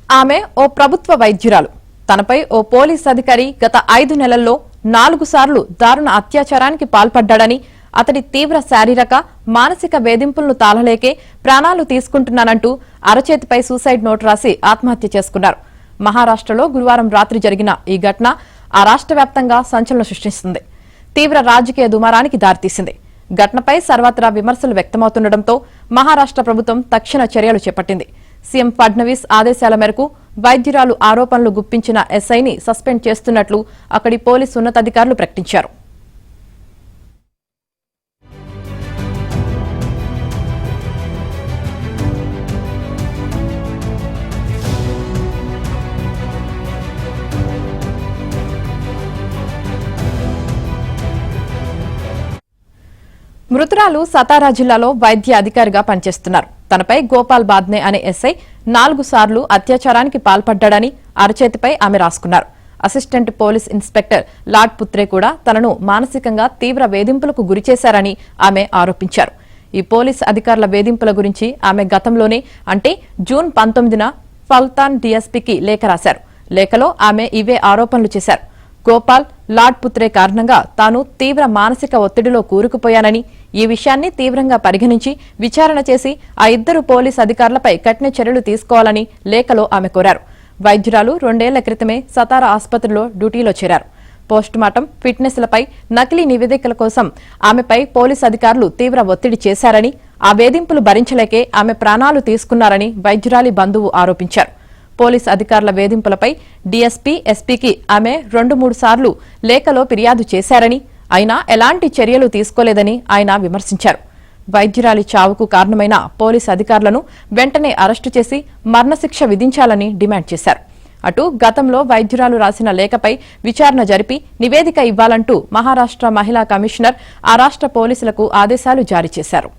ఆమె ఓ ప్రభుత్వ వైద్యురాలు. తనపై ఓ పోలీస్ అధికారి గత 5 నెలల్లో 4 సార్లు దారుణ అత్యాచారానికి పాల్పడ్డాడని, అతడి తీవ్ర శారీరక మానసిక వేధింపులను తాళలేకే ప్రాణాలు తీసుకుంటున్నానంటూ అరచేతిపై సూసైడ్ నోట్ రాసి ఆత్మహత్య చేసుకున్నారు. మహారాష్ట్రలో గురువారం రాత్రి జరిగిన ఈ ఘటన ఆ రాష్ట్ర వ్యాప్తంగా సంచలనం సృష్టిస్తుంది. తీవ్ర రాజకీయ దుమారానికి దారితీసింది. ఘటనపై సర్వత్రా విమర్శలు వ్యక్తమవుతుండటంతో మహారాష్ట్ర ప్రభుత్వం తక్షణ చర్యలు చేపట్టింది. సీఎం ఫడ్నవీస్ ఆదేశాల మేరకు వైద్యురాలు ఆరోపణలు గుప్పించిన ఎస్ఐని సస్పెండ్ చేస్తున్నట్లు అక్కడి పోలీసు ఉన్నతాధికారులు ప్రకటించారు. మృతురాలు సతారా జిల్లాలో వైద్య అధికారిగా పనిచేస్తున్నారు. తనపై గోపాల్ బాద్నే అనే ఎస్ఐ 4 సార్లు అత్యాచారానికి పాల్పడ్డాడని అరచేతిపై ఆమె రాసుకున్నారు. అసిస్టెంట్ పోలీస్ ఇన్స్పెక్టర్ లాడ్ పుత్రే కూడా తనను మానసికంగా తీవ్ర వేధింపులకు గురిచేశారని ఆమె ఆరోపించారు. ఈ పోలీస్ అధికారుల వేధింపుల గురించి ఆమె గతంలోనే అంటే జూన్ 19న ఫల్తాన్ డీఎస్పీకి లేఖ రాశారు. లేఖలో ఆమె ఇవే ఆరోపణలు చేశారు. గోపాల్, లాడ్ పుత్రే కారణంగా తాను తీవ్ర మానసిక ఒత్తిడిలో కూరుకుపోయానని, ఈ విషయాన్ని తీవ్రంగా పరిగణించి విచారణ చేసి ఆ 2 పోలీస్ అధికారులపై కఠిన చర్యలు తీసుకోవాలని లేఖలో ఆమె కోరారు. వైద్యురాలు 2 ఏళ్ల క్రితమే సతారా ఆసుపత్రిలో డ్యూటీలో చేరారు. పోస్టుమార్టం, ఫిట్నెస్లపై నకిలీ నివేదికల కోసం ఆమెపై పోలీస్ అధికారులు తీవ్ర ఒత్తిడి చేశారని, ఆ వేధింపులు భరించలేకే ఆమె ప్రాణాలు తీసుకున్నారని వైద్యురాలి బంధువు ఆరోపించారు. పోలీస్ అధికారుల వేధింపులపై డీఎస్పీ, ఎస్పీకి ఆమె 2-3 సార్లు లేఖలో ఫిర్యాదు చేశారని, అయినా ఎలాంటి చర్యలు తీసుకోలేదని ఆయన విమర్శించారు. వైద్యురాలి చావుకు కారణమైన పోలీస్ అధికారులను వెంటనే అరెస్టు చేసి మరణశిక్ష విధించాలని డిమాండ్ చేశారు. అటు గతంలో వైద్యురాలు రాసిన లేఖపై విచారణ జరిపి నివేదిక ఇవ్వాలంటూ మహారాష్ట్ర మహిళా కమిషనర్ ఆ రాష్ట్ర పోలీసులకు ఆదేశాలు జారీ చేశారు.